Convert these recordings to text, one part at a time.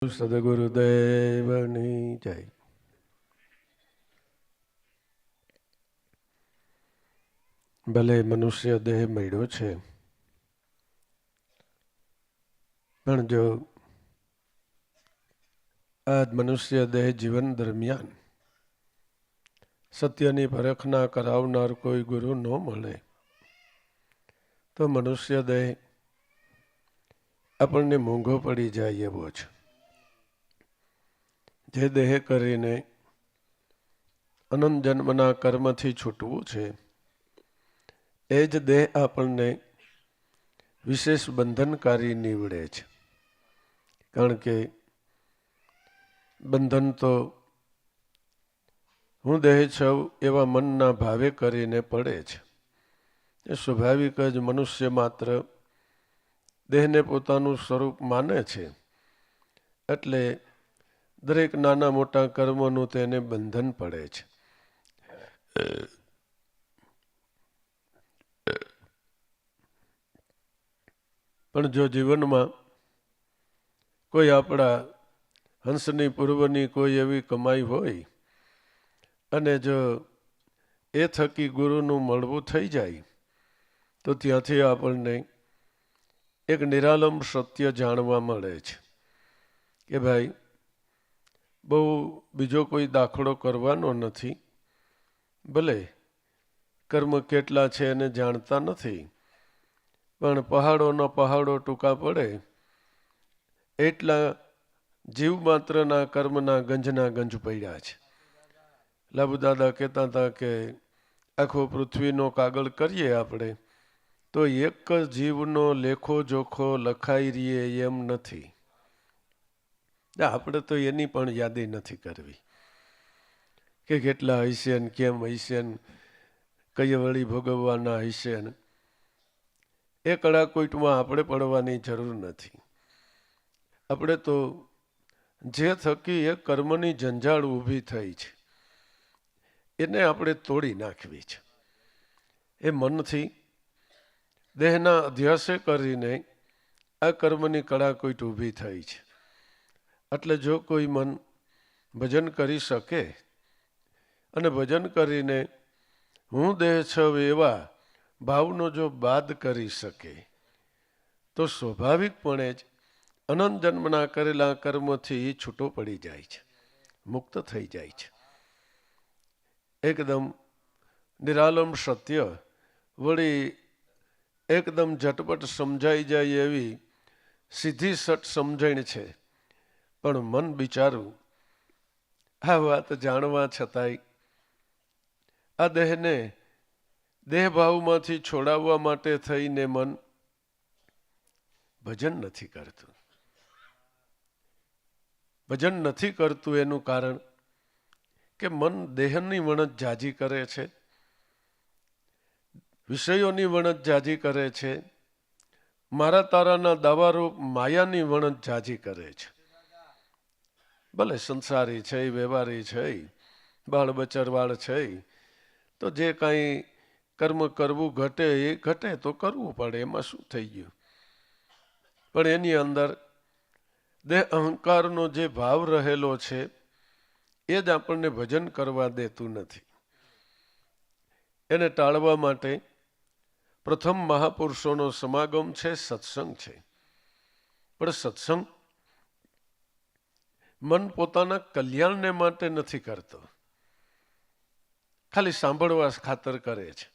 સદગુરુદેવની જય. ભલે મનુષ્ય દેહ મળ્યો છે, પણ જો આ મનુષ્ય દેહ જીવન દરમિયાન સત્યની પરખના કરાવનાર કોઈ ગુરુ ન મળે તો મનુષ્ય દેહ આપણને મોંઘો પડી જાય એવો છે. જે દેહ કરીને અનંત જન્મના કર્મથી છૂટવું છે, એ જ દેહ આપણને વિશેષ બંધનકારી નીવડે છે. કારણ કે બંધન તો હું દેહ છું એવા મનના ભાવે કરીને પડે છે. એ સ્વાભાવિક જ મનુષ્ય માત્ર દેહને પોતાનું સ્વરૂપ માને છે, એટલે દરેક નાના મોટા કર્મોનું તેને બંધન પડે છે. પણ જો જીવનમાં કોઈ આપણા હંસની પૂર્વની કોઈ એવી કમાઈ હોય અને જો એ થકી ગુરુનું મળવું થઈ જાય તો ત્યાંથી આપણને એક નિરાલંબ સત્ય જાણવા મળે છે કે ભાઈ બહુ બીજો કોઈ દાખલો કરવાનો નથી. ભલે કર્મ કેટલા છે એને જાણતા નથી, પણ પહાડોના પહાડો ટૂંકા પડે એટલા જીવ માત્રના કર્મના ગંજના ગંજ પડ્યા છે. લાભુદાદા કહેતા હતા કે આખો પૃથ્વીનો કાગળ કરીએ આપણે તો એક જીવનો લેખો જોખો લખાઈ રહીએ એમ નથી. આપણે તો એની પણ યાદી નથી કરવી કે કેટલા હશે ને કેમ હશે ને કઈ વળી ભોગવવાના હશે ને. એ કડાકોઈટમાં આપણે પડવાની જરૂર નથી. આપણે તો જે થકી એ કર્મની જંજાળ ઊભી થઈ છે એને આપણે તોડી નાખવી છે. એ મનથી દેહના અધ્યાસે કરીને આ કર્મની કડાકોઈટ ઊભી થઈ છે. એટલે જો કોઈ મન ભજન કરી શકે અને ભજન કરીને હું દેહ છું એવા ભાવનો જો બાદ કરી શકે તો સ્વાભાવિકપણે જ અનંત જન્મના કરેલા કર્મથી છૂટો પડી જાય છે, મુક્ત થઈ જાય છે. એકદમ નિરાલંબ સત્ય વળી એકદમ ઝટપટ સમજાઈ જાય એવી સીધી સટ સમજણ છે. પણ મન બિચારું આ વાત જાણવા છતાંય આ દેહને દેહભાવમાંથી છોડાવવા માટે થઈને મન ભજન નથી કરતું. ભજન નથી કરતું એનું કારણ કે મન દેહની વણત જાજી કરે છે, વિષયોની વણત જાજી કરે છે, મારા તારાના દાવારૂપ માયાની વણત જાજી કરે છે. ભલે સંસારી છે, વ્યવહારી છે, બાળ બચરવાળ છે, તો જે કાંઈ કર્મ કરવું ઘટે એ ઘટે તો કરવું પડે, એમાં શું થઈ ગયું. પણ એની અંદર દેહ અહંકારનો જે ભાવ રહેલો છે એ જ આપણને ભજન કરવા દેતું નથી. એને ટાળવા માટે પ્રથમ મહાપુરુષોનો સમાગમ છે, સત્સંગ છે. પણ સત્સંગ મન પોતાના કલ્યાણને માટે નથી કરતો, ખાલી સાંભળવા ખાતર કરે છે.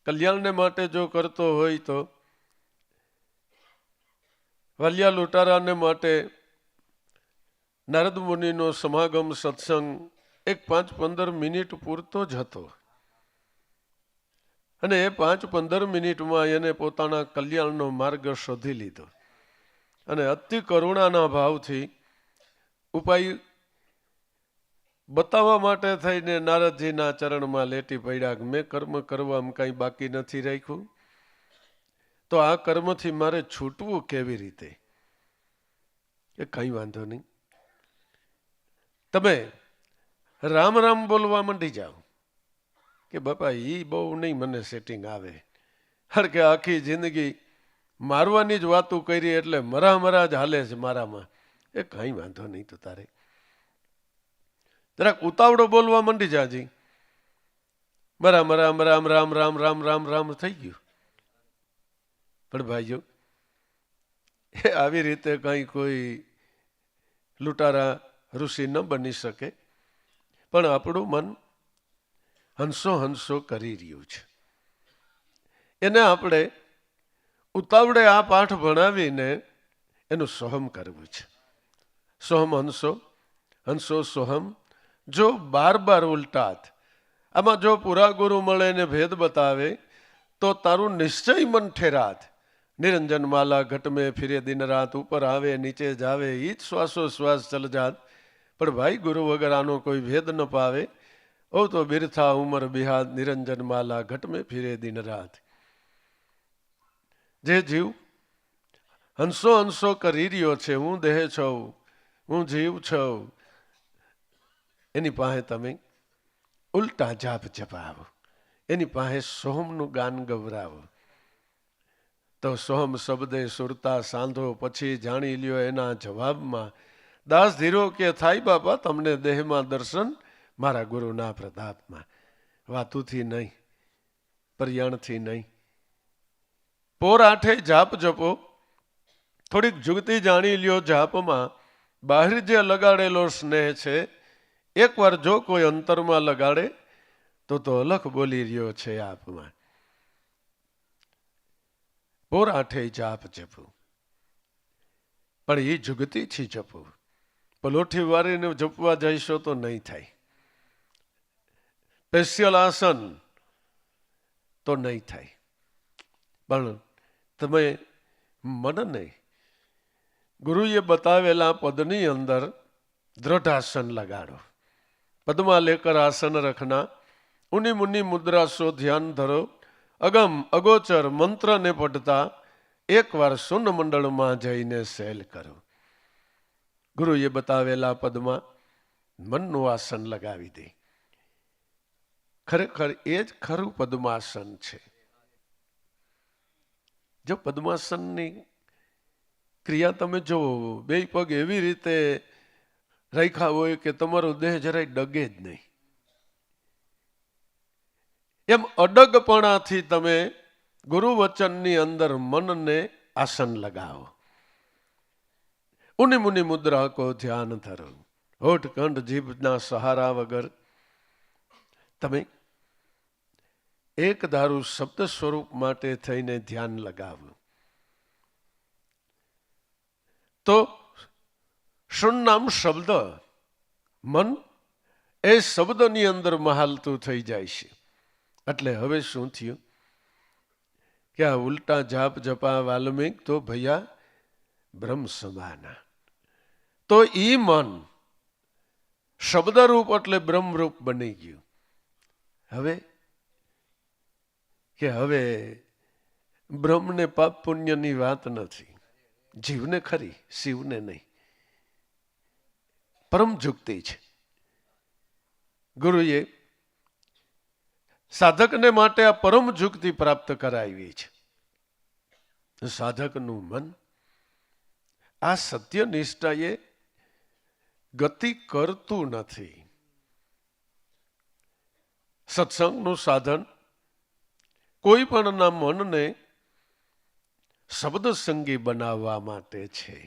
કલ્યાણને માટે જો કરતો હોય તો વાલિયા લૂંટારાને માટે નારદ મુનિનો સમાગમ સત્સંગ એક 5-15 મિનિટ પૂરતો જ હતો અને એ 5-15 મિનિટમાં એને પોતાના કલ્યાણનો માર્ગ શોધી લીધો અને અતિ કરુણાના ભાવથી ઉપાય બતાવવા માટે થઈને નારદજીના ચરણમાં લેટી પડ્યા. મેં કર્મ કરવામાં કંઈ બાકી નથી રાખ્યું, તો આ કર્મથી મારે છૂટવું કેવી રીતે? એ કંઈ વાંધો નહીં, તમે રામ રામ બોલવા માંડી જાઓ કે બાપા એ બહુ નહીં મને સેટિંગ આવે. હર કે આખી જિંદગી મારવાની જ વાતું કરી એટલે મરા જ હાલે છે મારામાં, એ કાંઈ વાંધો નહીં તો તારે જરાક ઉતાવળો બોલવા માંડી જાજી, રામ રામ રામ રામ રામ રામ રામ રામ થઈ ગયું. પણ ભાઈઓ એ આવી રીતે કંઈ કોઈ લૂંટારા ઋષિ ન બની શકે. પણ આપણું મન હંસો હંસો કરી રહ્યું છે. એને આપણે ઉતાવળે આ પાઠ ભણાવીને એનું સોહમ કરવું છે. સોહમ હંસો, હંસો સોહમ. જો બાર બાર ઉલટાત આમાં જો પૂરા ગુરુ મળે ને ભેદ બતાવે તો તારું નિશ્ચય મન ઠેરાત. નિરંજન માલા ઘટ મેં ફિરે દિન રાત, ઉપર આવે નીચે જાવે ઈ જ શ્વાસો શ્વાસ ચલ જાત. પણ ભાઈ ગુરુ વગર આનો કોઈ ભેદ ન પાવે. ઓ તો બિરથા ઉમર બિહાદ, નિરંજન માલા ઘટ મેં ફિરે દિન રાત. જે જીવ હંસો હંસો કરી રહ્યો છે, હું દેહ છું, હું જીવ છું, એની પાસે તમે ઉલટા જાપ જપાવો, એની પાસે સોહમનું ગાન ગવરાવો. તો સોહમ શબ્દે સુરતા સાંધો, પછી જાણી લ્યો એના જવાબમાં. દાસ ધીરો કે થાય બાપા તમને દેહમાં દર્શન, મારા ગુરુના પ્રતાપમાં. વાતુથી નહીં, પર્યાણથી નહીં. પોર આઠે જાપ જપો, થોડીક જુગતી જાણી લ્યો જાપમાં. બહાર જે લગાડેલો સ્નેહ છે, એકવાર જો કોઈ અંતરમાં લગાડે તો અલખ બોલી રહ્યો છે આપમાં. પોર આઠે જાપ જપું, પણ એ જુગતીથી જપું. પલોઠી વારીને જપવા જઈશો તો નહીં થાય. સ્પેશિયલ આસન તો નહીં થાય. પણ તમે મનને ગુરુએ બતાવેલા પદની અંદર દ્રઢ લગાડો. પદમાં લેકર આસન રખના, ઉની મુની મુદ્રા સો ધ્યાન ધરો. અગમ અગોચર મંત્રને પઢતા, એકવાર શૂન્ય મંડળમાં જઈને સહેલ કરો. ગુરુએ બતાવેલા પદમાં મનનું આસન લગાવી દે. ખરેખર એ જ ખરું પદ્માસન છે. જો પદ્માસનની ક્રિયા તમે જુઓ, બે પગ એવી રીતે રાખ્યા હોય કે તમારો દેહ જરાય ડગે જ નહીં. એમ અડગપણાથી તમે ગુરુ વચનની અંદર મનને આસન લગાવો. ઉની મુની મુદ્રા કો ધ્યાન ધરો. હોઠ કંઠ જીભના સહારા વગર તમે એક ધારું શબ્દ સ્વરૂપ માટે થઈને ધ્યાન લગાવો. તો શૂન્નામ શબ્દ, મન એ શબ્દની અંદર મહાલતું થઈ જાય છે. એટલે હવે શું થયું કે આ ઉલટા જાપ જપા વાલ્મિક તો ભૈયા બ્રહ્મ સમાના. તો ઈ મન શબ્દરૂપ એટલે બ્રહ્મરૂપ બની ગયું. હવે બ્રહ્મને પાપ પુણ્યની વાત નથી. જીવને ખરી, શિવને નહીં. પરમ જુક્તિ છે. ગુરુએ સાધકને માટે આ પરમ જુક્તિ પ્રાપ્ત કરાવી છે. સાધકનું મન આ સત્યનિષ્ઠાએ ગતિ કરતું નથી. સત્સંગનું સાધન કોઈ પણના મનને શબ્દ સંગી બનાવવા માટે છે.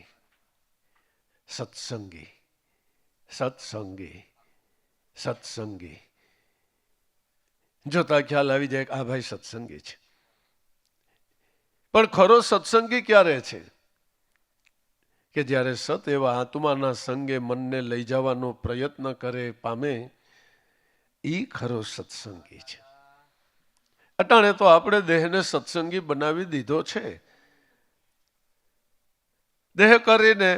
સત્સંગી, સત્સંગી, સત્સંગી. જોતા ખ્યાલ આવી જાય કે આ ભાઈ સત્સંગી છે. પણ ખરો સત્સંગી ક્યારે છે? કે જ્યારે સત એવા આત્માના સંગે મનને લઈ જવાનો પ્રયત્ન કરે, પામે, ઈ ખરો સત્સંગી છે. અટાણે તો આપણે દેહને સત્સંગી બનાવી દીધો છે. દેહ કરીને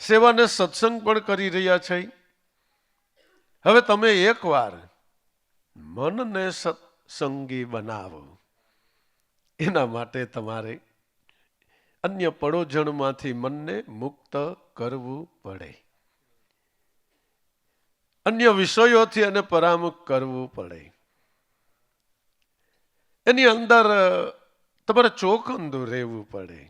સેવાને સત્સંગ પણ કરી રહ્યા છે. હવે તમે એકવાર મનને સત્સંગી બનાવો, એના માટે તમારે અન્ય પડોજણમાંથી મનને મુક્ત કરવું પડે. અન્ય વિષયોથી એને પરામુખ કરવું પડે. એની અંદર તમારે ચોખંદું રહેવું પડે.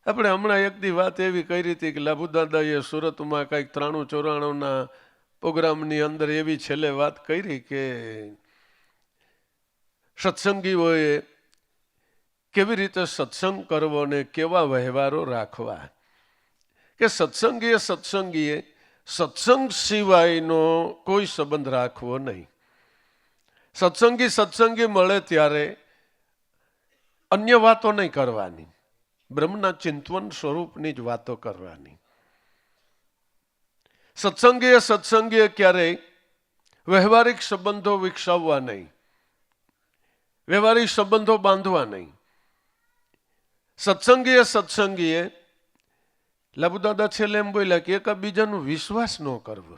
આપણે હમણાં એક દી વાત એવી કરી હતી કે લાભુદાદાએ સુરતમાં કંઈક 93-94ના પ્રોગ્રામની અંદર એવી છેલ્લે વાત કરી કે સત્સંગીઓએ કેવી રીતે સત્સંગ કરવો ને કેવા વ્યવહારો રાખવા, કે સત્સંગીએ સત્સંગ સિવાયનો કોઈ સંબંધ રાખવો નહીં. સત્સંગી મળે ત્યારે અન્ય વાતો નહીં કરવાની, બ્રહ્મના ચિંતન સ્વરૂપની જ વાતો કરવાની. સત્સંગીએ ક્યારેય વ્યવહારિક સંબંધો વિકસાવવા નહીં, વ્યવહારિક સંબંધો બાંધવા નહીં. સત્સંગીએ લાભુદાદા છેલ્લે એમ બોલ્યા કે એકબીજાનો વિશ્વાસ ન કરવો.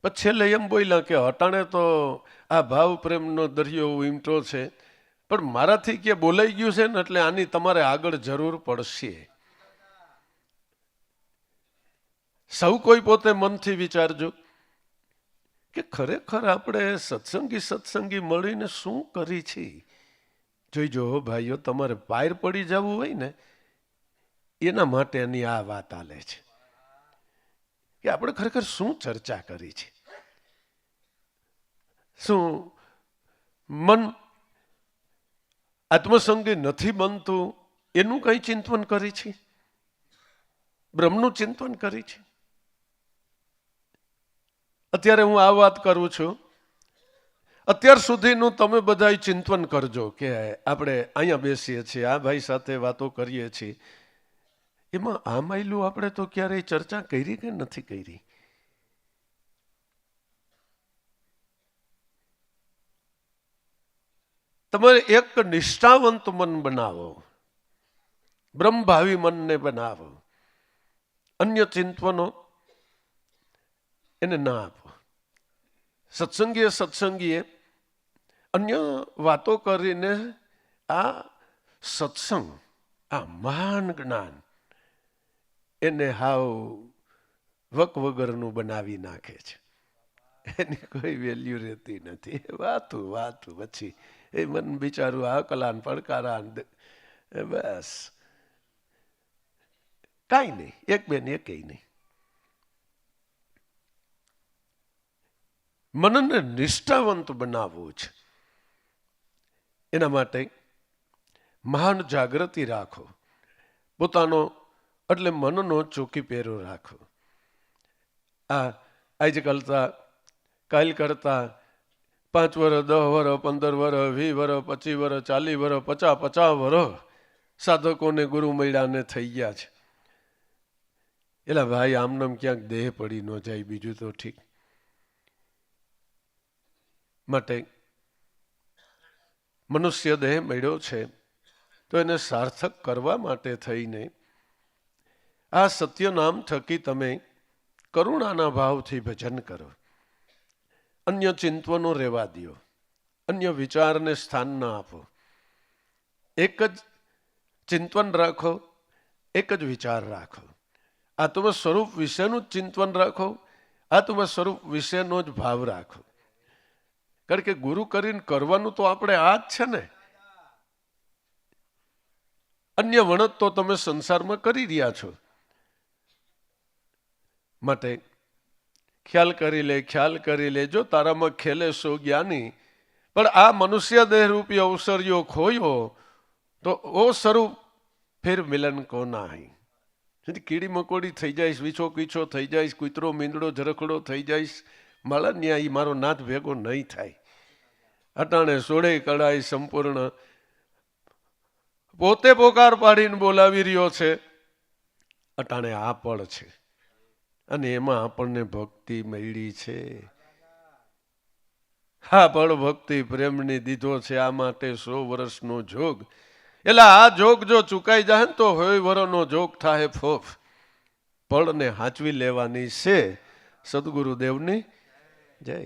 પછી છેલ્લે એમ બોલ્યા કે હટાણે તો આ ભાવ પ્રેમનો દરિયો વીમટો છે, પણ મારાથી કે બોલાઈ ગયું છે ને એટલે આની તમારે આગળ જરૂર પડશે. સૌ કોઈ પોતે મનથી વિચારજો કે ખરેખર આપણે સત્સંગી મળીને શું કરી છે. જોઈજો ભાઈઓ, તમારે પાર પડી જવું હોય ને એના માટેની આ વાત આલે છે કે આપણે ખરેખર શું ચર્ચા કરી છે. શું મન આત્મસંગી નથી બનતું એનું કઈ ચિંતન કરી છે? બ્રહ્મનું ચિંતન કરી છે? અત્યારે હું આ વાત કરું છું, અત્યાર સુધીનું તમે બધા ચિંતન કરજો કે આપણે અહીંયા બેસીએ છીએ, આ ભાઈ સાથે વાતો કરીએ છીએ, એમાં આ માયલું આપણે તો ક્યારેય ચર્ચા કરી કે નથી કરી? તમારે એક નિષ્ઠાવંત મન બનાવો, બ્રહ્મભાવી મનને બનાવો, અન્ય ચિંતનો એને ના આપો. સત્સંગીએ અન્ય વાતો કરીને આ સત્સંગ, આ મહાન જ્ઞાન એને હાવ વક વગરનું બનાવી નાખે છે. એની કોઈ વેલ્યુ રહેતી નથી. વાતું પછી એ મન બિચારું આકલાન પડકારાન બસ કાંઈ નહીં, એક બેન એકેય નહીં. મનને નિષ્ઠાવંત બનાવવું છે. એના માટે મહાન જાગૃતિ રાખો, પોતાનો એટલે મનનો ચોકી પહેરો રાખો. આજ કરતા કાલ કરતા 5 વર્ષ 10 વર્ષ 15 વર્ષ 20 વર્ષ 25 વર્ષ 40 વર્ષ 50 વર્ષ સાધકોને ગુરુ મળ્યાને થઈ ગયા છે. એલા ભાઈ, આમનામ ક્યાંક દેહ પડી ન જાય, બીજું તો ઠીક. માટે મનુષ્ય દેહ મળ્યો છે તો એને સાર્થક કરવા માટે થઈને આ સત્ય નામ થકી તમે કરુણાના ભાવથી ભજન કરો. અન્ય ચિંતનો રહેવા દો, અન્ય વિચારને સ્થાન ના આપો. એક જ ચિંતન રાખો, એક જ વિચાર રાખો. આત્મ સ્વરૂપ વિશેનું જ ચિંતન રાખો, આત્મ સ્વરૂપ વિશેનો જ ભાવ રાખો. કારણ કે ગુરુ કરીને કરવાનું તો આપણે આ જ છે ને. અન્ય વણત તો તમે સંસારમાં કરી રહ્યા છો. માટે ખ્યાલ કરી લે. જો તારામાં ખેલે સો જ્ઞાની, પણ આ મનુષ્ય દેહ રૂપી અવસર્યો ખોયો તો ઓ સ્વરૂપ ફેર મિલન કો નાહી. કીડી મકોડી થઈ જઈશ, વીછો કીછો થઈ જઈશ, કૂતરો મીંદડો ઝરખડો થઈ જઈશ, મારા ન્યાય મારો નાથ ભેગો નહીં થાય. અટાણે સોળે કળાઈ સંપૂર્ણ પોતે પોકાર પાડીને બોલાવી રહ્યો છે. અટાણે આ પળ છે અને એમાં આપણને ભક્તિ મળી છે. હા, પળ ભક્તિ પ્રેમની દીધો છે. આ માટે 100 વર્ષનો જોગ. એટલે આ જોગ જો ચુકાઈ જાય ને તો 100 વર્ષનો જોગ થાય ફોફ. પળને હાચવી લેવાની છે. સદગુરુદેવની જય.